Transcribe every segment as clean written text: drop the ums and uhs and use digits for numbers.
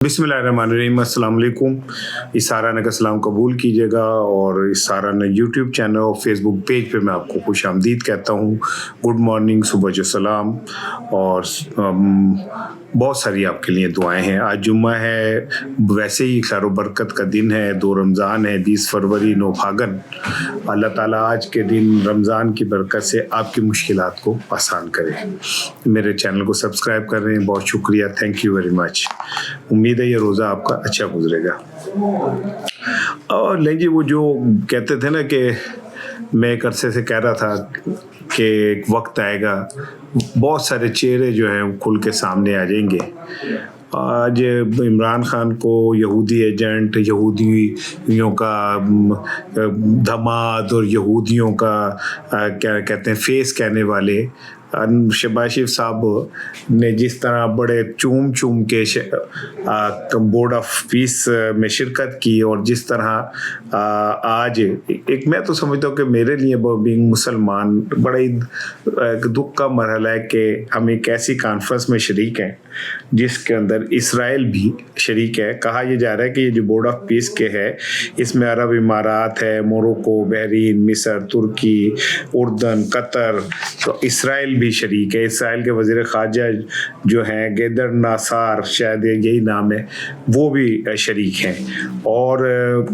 बिस्मिल्लाहिर्रहमानिर्रहीम, अस्सलाम वालेकुम। इसारा का सलाम कबूल कीजिएगा और इसारा यूट्यूब चैनल और फेसबुक पेज पे मैं आपको खुश आमदीद कहता हूँ। गुड मॉर्निंग, सुबह जो सलाम। और बहुत सारी आपके लिए दुआएं हैं। आज जुम्मा है, वैसे ही खैर बरकत का दिन है, 2 रमज़ान है, 20 फरवरी 9 फागन। अल्लाह ताला आज के दिन रमज़ान की बरकत से आपकी मुश्किलात को आसान करे। मेरे चैनल को सब्सक्राइब कर रहे हैं, बहुत शुक्रिया, थैंक यू वेरी मच। उम्मीद है ये रोज़ा आपका अच्छा गुजरेगा। और नहीं जी, वो जो कहते थे ना कि मैं एक अरसे से कह रहा था कि एक वक्त आएगा, बहुत सारे चेहरे जो हैं खुल के सामने आ जाएंगे। आज इमरान खान को यहूदी एजेंट, यहूदियों का धमाद और यहूदियों का क्या कहते हैं फेस कहने वाले शहबाज शरीफ साहब ने जिस तरह बड़े चूम चूम के बोर्ड ऑफ पीस में शिरकत की, और जिस तरह आज एक मैं तो समझता हूँ कि मेरे लिए बीइंग मुसलमान बड़ा ही दुख का मरहला है कि हम एक ऐसी कॉन्फ्रेंस में शरीक हैं जिसके अंदर इसराइल भी शरीक है। कहा यह जा रहा है कि ये जो बोर्ड ऑफ पीस के है इसमें अरब इमारात है, मोरक्को, बहरीन, मिस्र, तुर्की, उर्दन, कतर, तो इसराइल भी शरीक है। इसराइल के वज़ीर ख़ारजा जो हैं गैदर नासार, शायद यही नाम है, वो भी शरीक हैं। और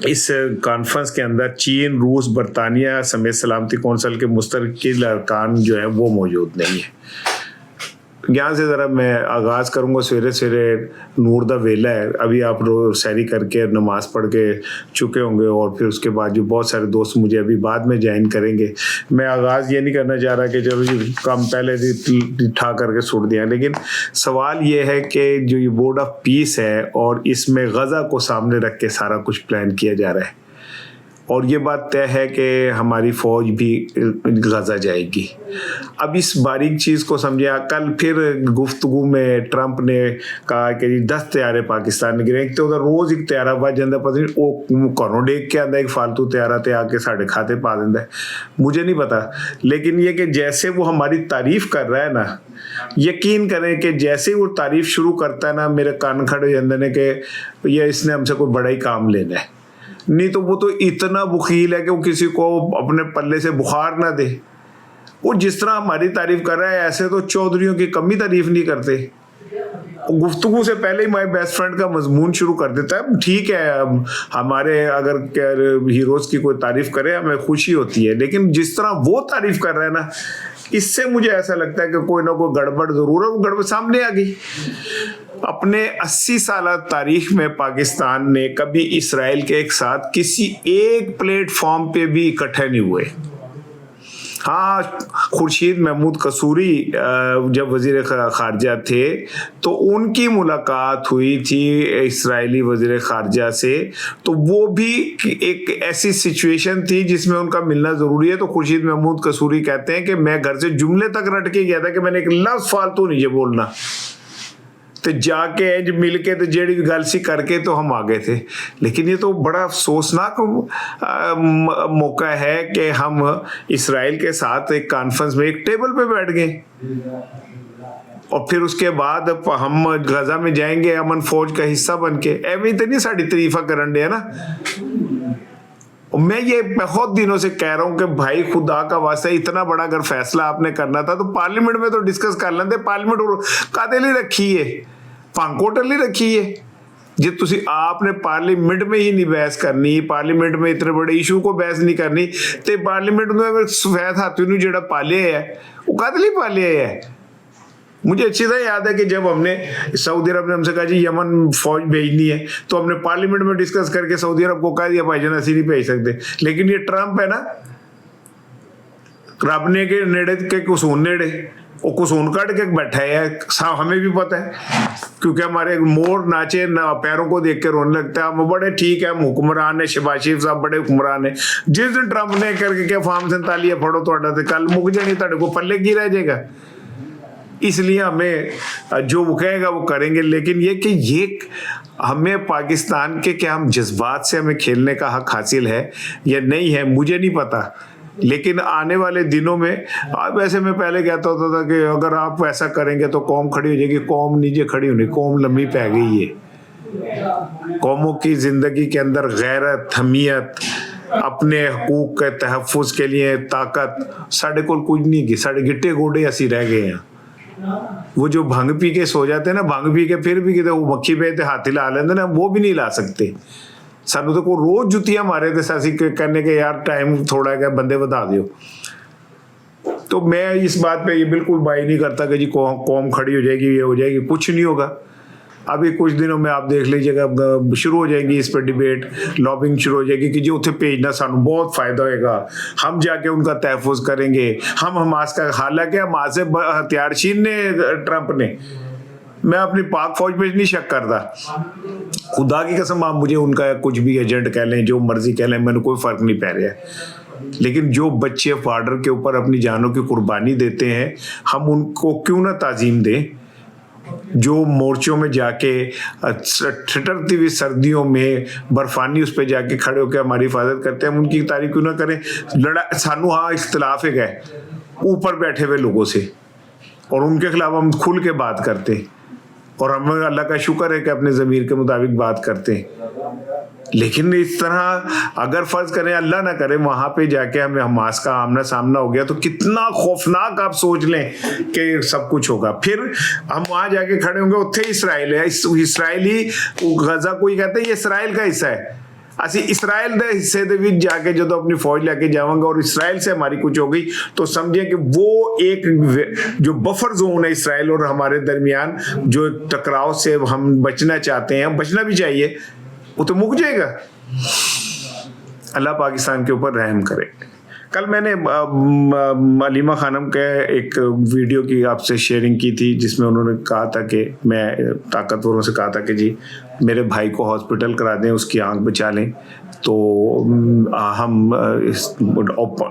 इस कॉन्फ्रेंस के अंदर चीन, रूस, बरतानिया समेत सलामती कौंसिल के मुस्तकिल अरकान जो हैं वो मौजूद नहीं है। यहाँ से ज़रा मैं आगाज़ करूँगा। सवेरे सवेरे नूर दा वेला है, अभी आप सैरी करके नमाज़ पढ़ के चुके होंगे, और फिर उसके बाद जो बहुत सारे दोस्त मुझे अभी बाद में ज्वाइन करेंगे। मैं आगाज़ ये नहीं करना चाह रहा कि चलो जी काम पहले ठा करके सुट दिया, लेकिन सवाल ये है कि जो ये बोर्ड ऑफ पीस है और इसमें गज़ा को सामने रख के सारा कुछ प्लान किया जा रहा है, और ये बात तय है कि हमारी फ़ौज भी गज़ा जाएगी। अब इस बारीक चीज़ को समझे। कल फिर गुफ्तगू में ट्रंप ने कहा कि 10 तैयारे पाकिस्तान ने गिरे। एक तो उधर रोज़ एक तैयारा बज जाता, पता नहीं वो कौनों देख के आंदा एक फालतू तैयारा ते आके साढ़े खाते पा देंदा है, मुझे नहीं पता। लेकिन ये कि जैसे वो हमारी तारीफ़ कर रहा है ना, यकीन करें कि जैसे वो तारीफ़ शुरू करता है ना, मेरे कान खड़े हो जाते हैं कि ये इसने हमसे कोई बड़ा ही काम लेना है। नहीं तो वो तो इतना बुखील है कि वो किसी को अपने पल्ले से बुखार ना दे। वो जिस तरह हमारी तारीफ कर रहा है, ऐसे तो चौधरियों की कमी तारीफ नहीं करते। गुफ्तगू से पहले ही माय बेस्ट फ्रेंड का मजमून शुरू कर देता है। ठीक है, हमारे अगर हीरोज की कोई तारीफ करे हमें खुशी होती है, लेकिन जिस तरह वो तारीफ कर रहा है ना, इससे मुझे ऐसा लगता है कि कोई ना कोई गड़बड़ जरूर है। वो गड़बड़ सामने आ गई। अपने 80 साल तारीख में पाकिस्तान ने कभी इसराइल के एक साथ किसी एक प्लेटफॉर्म पे भी इकट्ठे नहीं हुए। हाँ, खुर्शीद महमूद कसूरी जब वज़ीर ख़ारजा थे तो उनकी मुलाकात हुई थी इस्राएली वज़ीर ख़ारजा से, तो वो भी एक ऐसी सिचुएशन थी जिसमें उनका मिलना ज़रूरी है। तो खुर्शीद महमूद कसूरी कहते हैं कि मैं घर से जुमले तक रट के गया था कि मैंने एक लफ्ज़ फालतू नहीं बोलना, तो जाके एज मिल के तो जेड़ी गल सी करके तो हम आ गए थे। लेकिन ये तो बड़ा अफसोसनाक मौका है कि हम इसराइल के साथ एक कॉन्फ्रेंस में एक टेबल पे बैठ गए, और फिर उसके बाद हम गजा में जाएंगे अमन फौज का हिस्सा बन के। एवं तो नहीं साड़ी तरीफा करन दे ना। मैं ये बहुत दिनों से कह रहा हूं कि भाई खुदा का वास्ता इतना बड़ा अगर फैसला आपने करना था तो पार्लियामेंट में तो डिस्कस कर लेंगे। पार्लियामेंट कादे लिए रखी है, पांकोटल ही रखी है। जे तुसी आपने पार्लियामेंट में ही नहीं बहस करनी, पार्लियामेंट में इतने बड़े इशू को बहस नहीं करनी, तो पार्लियामेंट में सफेद हाथी ने जेड़ा पाले है वो कादे लिए पाले है। मुझे अच्छी तरह याद है कि जब हमने सऊदी अरब ने हमसे कहा जी यमन फौज भेजनी है, तो हमने पार्लियामेंट में डिस्कस करके सऊदी अरब को कह दिया भाईजान असि नहीं भेज सकते। लेकिन ये ट्रंप है ना, रब ने के नेड़े के कुसून नेड़े वो कुसून काट के बैठा है। हमें भी पता है, क्योंकि हमारे मोर नाचे ना पैरों को देख के रोने लगता है। हम बड़े ठीक है, हम हुक्मरान है, शहबाज शरीफ साहब बड़े हुक्मरान है। जिस दिन ट्रंप ने करके क्या फार्म 47 फड़ो तो कल मुक जानी, तेरे को पल्ले की रह जाएगा। इसलिए हमें जो वो कहेगा वो करेंगे। लेकिन ये कि ये हमें पाकिस्तान के क्या हम जज्बात से हमें खेलने का हक हासिल है या नहीं है, मुझे नहीं पता। लेकिन आने वाले दिनों में वैसे मैं पहले कहता होता था कि अगर आप ऐसा करेंगे तो कौम खड़ी हो जाएगी। कौम नीचे खड़ी होनी, कौम लम्बी पै गई है। कौमों की जिंदगी के अंदर गैरत, हमीयत, अपने हकूक के तहफ़्फ़ुज़ के लिए ताकत साढ़े कोल कुछ नहीं की। साढ़े गिट्टे गोडे असी रह गए हैं। वो जो भंग पी के सो जाते हैं ना, भंग पी के फिर भी कितने वो मक्खी पे हाथी ला लेते ना, वो भी नहीं ला सकते। सानू तो को रोज जुतियां मारे थे सासी करने के, यार टाइम थोड़ा है, बंदे बता दियो। तो मैं इस बात पे ये बिल्कुल बाई नहीं करता कि जी कौम खड़ी हो जाएगी, ये हो जाएगी, कुछ नहीं होगा। अभी कुछ दिनों में आप देख लीजिएगा शुरू हो जाएगी इस पर डिबेट, लॉबिंग शुरू हो जाएगी कि जी उत्थे भेजना सानू बहुत फायदा होएगा, हम जाके उनका तहफ़्फ़ुज़ करेंगे, हम हमास का। हालांकि हमास से हथियार छीन ने ट्रंप ने। मैं अपनी पाक फौज पे नहीं शक करता, खुदा की कसम। आप मुझे उनका कुछ भी एजेंट कह लें, जो मर्जी कह लें, मैंने कोई फर्क नहीं पै रहा है। लेकिन जो बच्चे बॉर्डर के ऊपर अपनी जानों की कुर्बानी देते हैं, हम उनको क्यों ना ताज़ीम दें। जो मोर्चों में जाके ठिठरती हुई सर्दियों में बर्फानी उस पर जाके खड़े होकर हमारी हिफाजत करते हैं, हम उनकी तारीफ क्यों ना करें। सानू हाँ इख्तलाफ है ऊपर बैठे हुए लोगों से, और उनके खिलाफ हम खुल के बात करते हैं, और हमें अल्लाह का शुक्र है कि अपने ज़मीर के मुताबिक बात करते हैं। लेकिन इस तरह अगर फर्ज करें, अल्लाह ना करे, वहां पे जाके हमें हमास का आमना सामना हो गया, तो कितना खौफनाक आप सोच लें कि सब कुछ होगा। फिर हम वहां जाके खड़े होंगे, उत्थे इसराइल है, इसराइली गजा, कोई कहते हैं ये इसराइल का हिस्सा है। असि इसराइल के हिस्से दे विच जाके जो तो अपनी फौज लेके जावांगे और इसराइल से हमारी कुछ हो गई, तो समझे कि वो एक जो बफर जोन है इसराइल और हमारे दरमियान, जो टकराव से हम बचना चाहते हैं, बचना भी चाहिए, वो तो मुक जाएगा। अल्लाह पाकिस्तान के ऊपर रहम करे। कल मैंने अलीमा खानम के एक वीडियो की आपसे शेयरिंग की थी, जिसमें उन्होंने कहा था कि मैं ताकतवरों से कहा था कि जी मेरे भाई को हॉस्पिटल करा दें, उसकी आंख बचा लें, तो हम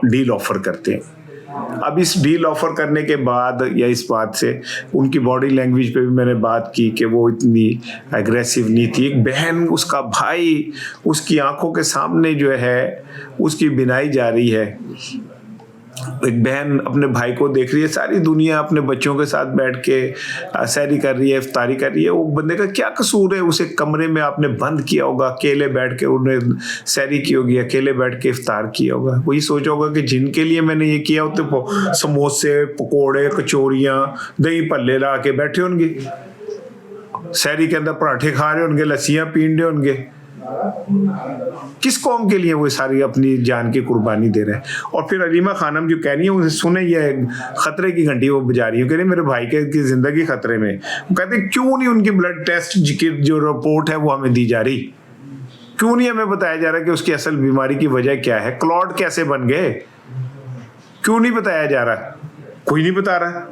डील ऑफर करते हैं। अब इस डील ऑफर करने के बाद या इस बात से उनकी बॉडी लैंग्वेज पे भी मैंने बात की कि वो इतनी एग्रेसिव नहीं थी। एक बहन, उसका भाई, उसकी आंखों के सामने जो है उसकी बिनाई जा रही है। एक बहन अपने भाई को देख रही है, सारी दुनिया अपने बच्चों के साथ बैठ के सैरी कर रही है, इफ्तारी कर रही है। वो बंदे का क्या कसूर है? उसे कमरे में आपने बंद किया होगा, अकेले बैठ के उन्हें सैरी की होगी, अकेले बैठ के इफ्तार किया होगा। वही सोचा होगा कि जिनके लिए मैंने ये किया, तो समोसे, पकोड़े, कचौरियाँ, दही पल्ले ला के बैठे होंगे, सैरी के अंदर पराठे खा रहे होंगे, लस्सियाँ पीन रहे होंगे। किस कौम के लिए वो सारी अपनी जान की कुर्बानी दे रहे हैं। और फिर अलीमा खानम जो कह रही है, उसे सुने, ये खतरे की घंटी वो बजा रही है, कह रही मेरे भाई की जिंदगी खतरे में। वो कहते क्यों नहीं उनकी ब्लड टेस्ट की जो रिपोर्ट है वो हमें दी जा रही, क्यों नहीं हमें बताया जा रहा कि उसकी असल बीमारी की वजह क्या है, क्लॉट कैसे बन गए, क्यों नहीं बताया जा रहा? कोई नहीं बता रहा।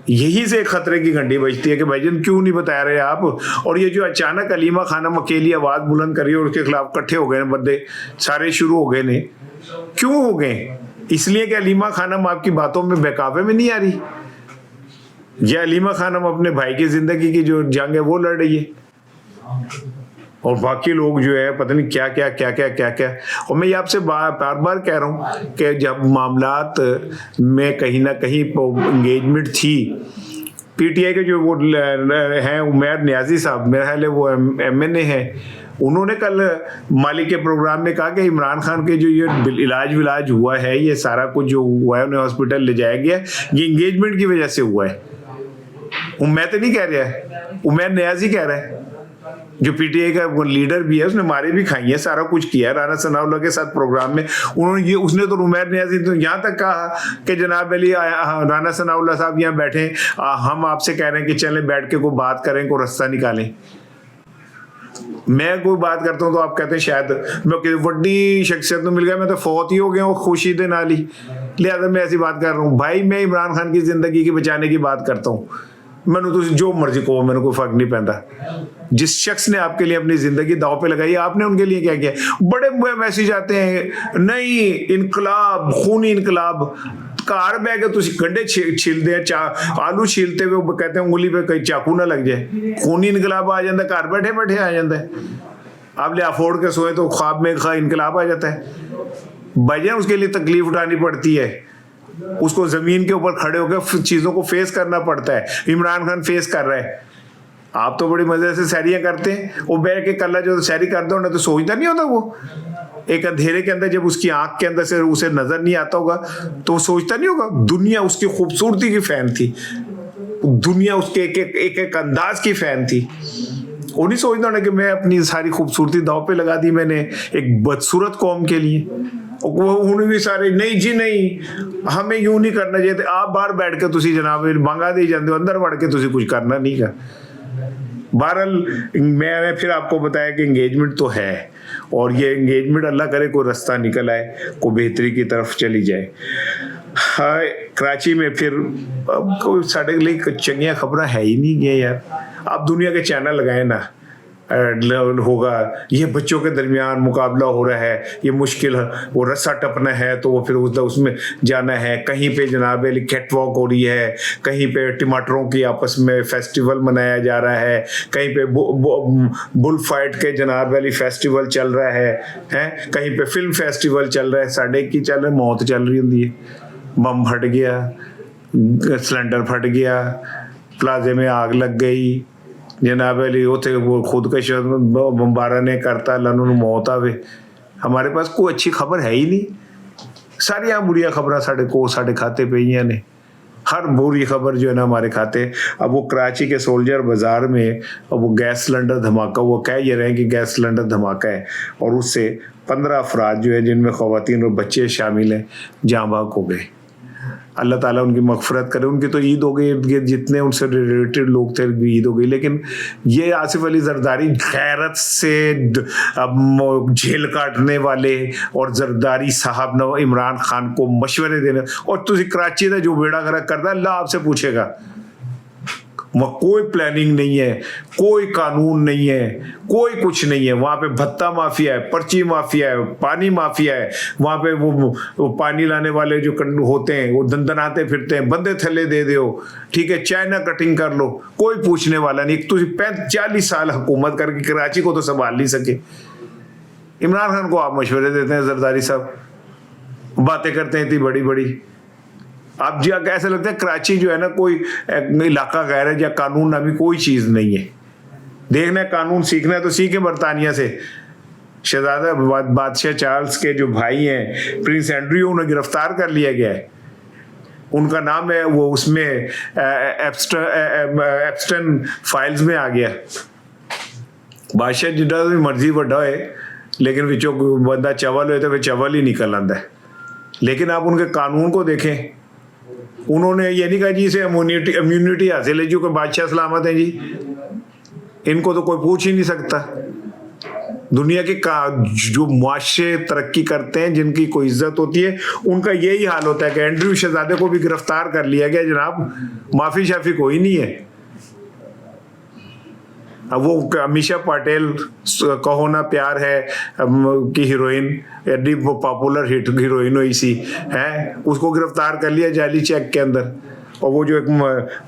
यही से एक खतरे की घंटी बजती है कि भाईजान क्यों नहीं बता रहे आप। और ये जो अचानक अलीमा खानम अकेली आवाज बुलंद करी और उसके खिलाफ इकट्ठे हो गए बंदे, सारे शुरू हो गए ने, क्यों हो गए? इसलिए कि अलीमा खानम आपकी बातों में बहकावे में नहीं आ रही, या अलीमा खानम अपने भाई की जिंदगी की जो जंग है वो लड़ रही है, और बाकी लोग जो है पता नहीं क्या क्या क्या क्या क्या क्या। और मैं ये आपसे बार बार कह रहा हूँ कि जब मामलात में कहीं ना कहीं इंगेजमेंट थी, पीटीआई के जो वो हैं उमैर नियाजी साहब, मेरा ख्याल है वो MNA हैं, उन्होंने कल मालिक के प्रोग्राम में कहा कि इमरान खान के जो ये इलाज हुआ है, ये सारा कुछ जो हुआ है उन्हें हॉस्पिटल ले जाया गया, ये इंगेजमेंट की वजह से हुआ है। मैं तो नहीं कह रहा है, उमैर नियाजी कह रहा है, जो पीटीआई का वो लीडर भी है, उसने मारे भी खाई है, सारा कुछ किया राना सनाउल्लाह के साथ प्रोग्राम में। उसने तो उमैर नियाज़ी तो यहाँ तक कहा कि जनाब अली राना सनाउल्लाह साहब यहाँ बैठे, हम आपसे कह रहे हैं कि चलें बैठ के कोई बात करें, कोई रास्ता निकालें। मैं कोई बात करता हूँ तो आप कहते हैं शायद मैं बड़ी शख्सियत में मिल गया, मैं तो फौत ही हो गया हूँ खुशी दे नाली, लिहाजा मैं ऐसी बात कर रहा हूँ। भाई मैं इमरान खान की जिंदगी की बचाने की बात करता हूँ, मैंने तो जो मर्जी को, मैंने कोई फर्क नहीं पैदा। जिस शख्स ने आपके लिए अपनी जिंदगी दाव पे लगाई, आपने उनके लिए क्या किया? बड़े मैसेज आते हैं, नहीं इनकलाब, खूनी इनकलाब, कार बह के तुम गड्ढे छीलते हैं, आलू छीलते हुए कहते हैं उंगली पे कहीं चाकू ना लग जाए, खूनी इनकलाब आ जाता है, घर बैठे बैठे आ जाता है। आप ले अफोर्ड के सोए तो ख्वाब में इनकलाब आ जाता है। भाईजान उसके लिए तकलीफ उठानी पड़ती है, उसको जमीन के ऊपर खड़े होकर चीजों को फेस करना पड़ता है। इमरान खान फेस कर रहा है। आप तो बड़ी मजे से सैरियां करते हैं, वो बैठ के कल्ला जो सैरी करते हो ना, तो सोचता नहीं होता वो एक अंधेरे के अंदर जब उसकी आंख के अंदर से उसे नजर नहीं आता होगा तो वो सोचता नहीं होगा दुनिया उसकी खूबसूरती की फैन थी, दुनिया उसके एक अंदाज की फैन थी। वो नहीं सोचता ना कि मैं अपनी सारी खूबसूरती दांव पे लगा दी मैंने एक बदसूरत कौम के लिए। वो उन्हें भी सारे नहीं जी नहीं, हमें यूं नहीं करना चाहिए। आप बाहर बैठ के तुसी जनाब मंगा दे जाते हो, अंदर बढ़ के तुसी कुछ करना नहीं का। बहरहाल मैंने फिर आपको बताया कि एंगेजमेंट तो है, और ये एंगेजमेंट अल्लाह करे कोई रास्ता निकल आए, कोई बेहतरी की तरफ चली जाए। हाँ, कराची में फिर कोई साढ़े लिए चंगिया खबर है ही नहीं है यार। आप दुनिया के चैनल लगाए ना, होगा ये बच्चों के दरमियान मुकाबला हो रहा है, ये मुश्किल है, वो रस्सा टपना है तो वो फिर उसमें जाना है, कहीं पे जनाब कैट वॉक हो रही है, कहीं पे टमाटरों की आपस में फेस्टिवल मनाया जा रहा है, कहीं पे बुल फाइट के जनाब वाली फेस्टिवल चल रहा है, कहीं पे फिल्म फेस्टिवल चल रहा है। साढ़े की चल रहा है, मौत चल रही होंगी है, बम फट गया, सिलेंडर फट गया, प्लाजे में आग लग गई जनाब अली, उथे वो खुदकश बंबारा ने करता, लानू मौत आवे। हमारे पास कोई अच्छी खबर है ही नहीं, सारिया बुरिया खबर साढ़े खाते पे ही ने, हर बुरी खबर जो है ना हमारे खाते। अब वो कराची के सोल्जर बाजार में अब वो गैस सिलेंडर धमाका, वो कह ये रहे हैं कि गैस सिलेंडर धमाका है, और उससे 15 अफराद जो है जिनमें ख़वातीन और बच्चे शामिल हैं जाँ बाग हो गए। अल्लाह ताला उनकी मगफरत करे। उनकी तो ईद हो गई, जितने उनसे रिलेटेड लोग थे ईद हो गई। लेकिन ये आसिफ अली जरदारी गैरत से झेल काटने वाले और जरदारी साहब ने इमरान खान को मशवरे देने, और तुझे कराची का जो बेड़ा गर्क करता है अल्लाह आपसे पूछेगा। वहाँ कोई प्लानिंग नहीं है, कोई कानून नहीं है, कोई कुछ नहीं है। वहाँ पे भत्ता माफिया है, पर्ची माफिया है, पानी माफिया है। वहाँ पे वो पानी लाने वाले जो होते हैं वो दंदनाते फिरते हैं, बंदे थले दे दो, ठीक है, चाइना कटिंग कर लो, कोई पूछने वाला नहीं। तो 40 साल हुकूमत करके कराची को तो संभाल नहीं सके। इमरान खान को आप मशवरे देते हैं, जरदारी साहब बातें करते हैं इतनी बड़ी बड़ी। आप जी ऐसा लगता है कराची जो है ना कोई इलाका गैर है, या कानून नामी कोई चीज नहीं है। देखना है कानून सीखना है तो सीखे बरतानिया से। शहजादा बादशाह चार्ल्स के जो भाई हैं प्रिंस एंड्रयू, उन्हें गिरफ्तार कर लिया गया है। उनका नाम है वो उसमें एप्स्टन फाइल्स में आ गया। बादशाह जितना भी मर्जी बड़ा है, लेकिन विचों बंदा चवल हो तो फिर चवल ही निकल आता है। लेकिन आप उनके कानून को देखें, उन्होंने ये नहीं कहा जी इसे इम्यूनिटी हासिल है जी कोई बादशाह सलामत है जी, इनको तो कोई पूछ ही नहीं सकता। दुनिया के जो मुआशरे तरक्की करते हैं, जिनकी कोई इज्जत होती है, उनका यही हाल होता है कि एंड्रयू शहजादे को भी गिरफ्तार कर लिया गया जनाब, माफी शाफी कोई नहीं है। अब वो अमीषा पटेल कहो ना प्यार है की हीरोइन, एडी वो पॉपुलर हिट हीरोइन हुई सी है, उसको गिरफ्तार कर लिया जाली चेक के अंदर। और वो जो एक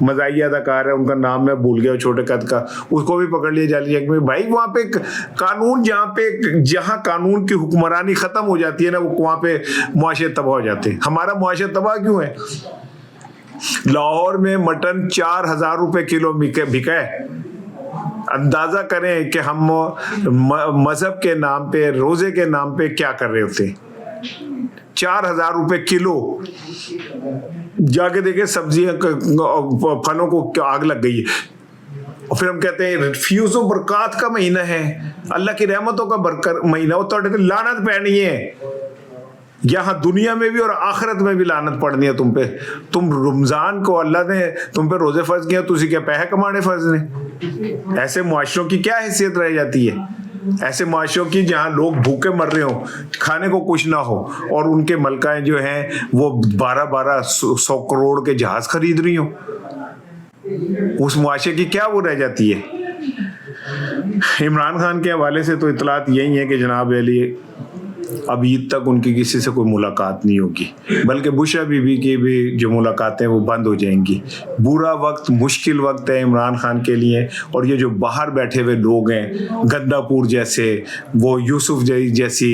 मजाही अदाकार है, उनका नाम मैं भूल गया, छोटे कद का, उसको भी पकड़ लिया जाली चेक में। भाई वहाँ पे कानून, जहाँ कानून की हुक्मरानी खत्म हो जाती है ना, वो वहाँ पे मुआशरे तबाह हो जाते हैं। हमारा मुआशरा तबाह क्यों है? लाहौर में मटन 4000 रुपए किलो बिका है। अंदाजा करें कि हम मजहब के नाम पे, रोजे के नाम पे क्या कर रहे होते। 4000 रुपए किलो। जाके देखे सब्जियां फलों को आग लग गई है, और फिर हम कहते हैं फ्यूज़ो बरकत का महीना है, अल्लाह की रहमतों का बरकत महीना, वो तो लानत पैनी है। यहाँ दुनिया में भी और आखिरत में भी लानत पड़नी है तुम पे। तुम रमजान को अल्लाह ने तुम पे रोजे फर्ज किया, तुझे क्या पैसे कमाने फर्ज ने? ऐसे मुआशरों की क्या हैसियत रह जाती है? ऐसे मुआशरों की जहाँ लोग भूखे मर रहे हो, खाने को कुछ ना हो, और उनके मलकाएं जो हैं वो 12-100 करोड़ के जहाज खरीद रही हो, उस मुआशरे की क्या वो रह जाती है? इमरान खान के हवाले से तो इतलात यही है कि जनाब अली अब ईद तक उनकी किसी से कोई मुलाकात नहीं होगी, बल्कि बुशरा बीबी की भी जो मुलाकातें वो बंद हो जाएंगी। बुरा वक्त, मुश्किल वक्त है इमरान खान के लिए। और ये जो बाहर बैठे हुए लोग हैं, गंदापुर जैसे, वो यूसुफ जैसी,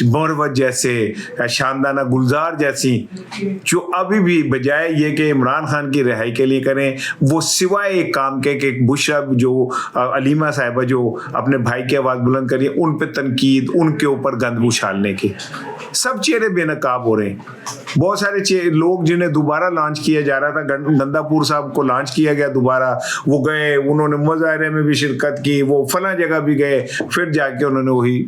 मरवत जैसे, शानदाना गुलजार जैसी, जो अभी भी बजाय ये कि इमरान खान की रिहाई के लिए करें, वो सिवाय एक काम के कि बुशरा जो अलीमा साहिबा जो अपने भाई की आवाज़ बुलंद करिए, उन पे तनकीद, उनके ऊपर गंद उछालने की, सब चेहरे बेनकाब हो रहे हैं। बहुत सारे लोग जिन्हें दोबारा लॉन्च किया जा रहा था, गंदापुर साहब को लॉन्च किया गया दोबारा, वो गए, उन्होंने मुजाहरे में भी शिरकत की, वो फला जगह भी गए, फिर जाके उन्होंने वही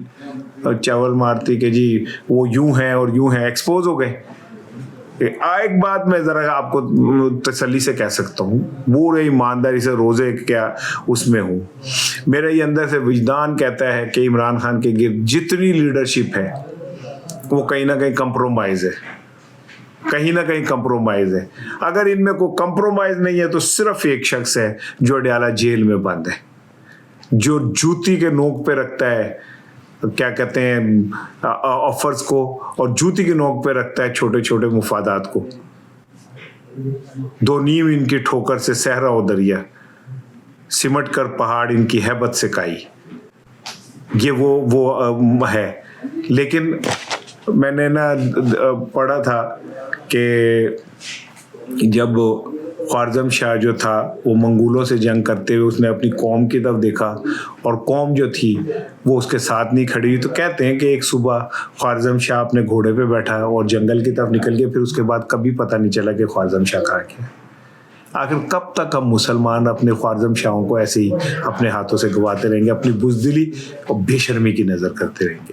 चावल मारती कि जी वो यूं है और यूं है, एक्सपोज हो गए। एक बात मैं जरा आपको तसल्ली से कह सकता हूँ, पूरे ईमानदारी से रोजे क्या उसमें हूँ, मेरे ये अंदर से विजदान कहता है कि इमरान खान के गिर्द जितनी लीडरशिप है वो कहीं ना कहीं कंप्रोमाइज है, कहीं ना कहीं कंप्रोमाइज है। अगर इनमें कोई कंप्रोमाइज नहीं है तो सिर्फ एक शख्स है जो अडयाला जेल में बंद है, जो जूती के नोक पे रखता है, क्या कहते हैं, ऑफर्स को, और जूती के नोक पे रखता है छोटे छोटे मुफादात को। दो नीम इनकी ठोकर से सहरा व दरिया, सिमट कर पहाड़ इनकी हैबत से काई। ये वो है। लेकिन मैंने ना पढ़ा था कि जब ख्वारज़म शाह जो था वो मंगोलों से जंग करते हुए उसने अपनी कौम की तरफ देखा और कौम जो थी वो उसके साथ नहीं खड़ी हुई, तो कहते हैं कि एक सुबह ख्वारज़म शाह अपने घोड़े पे बैठा और जंगल की तरफ निकल गया, फिर उसके बाद कभी पता नहीं चला कि ख्वारज़म शाह कहाँ गया। आखिर कब तक हम मुसलमान अपने ख्वारज़म शाहों को ऐसे ही अपने हाथों से गवाते रहेंगे, अपनी बुज़दिली और बेशर्मी की नज़र करते रहेंगे?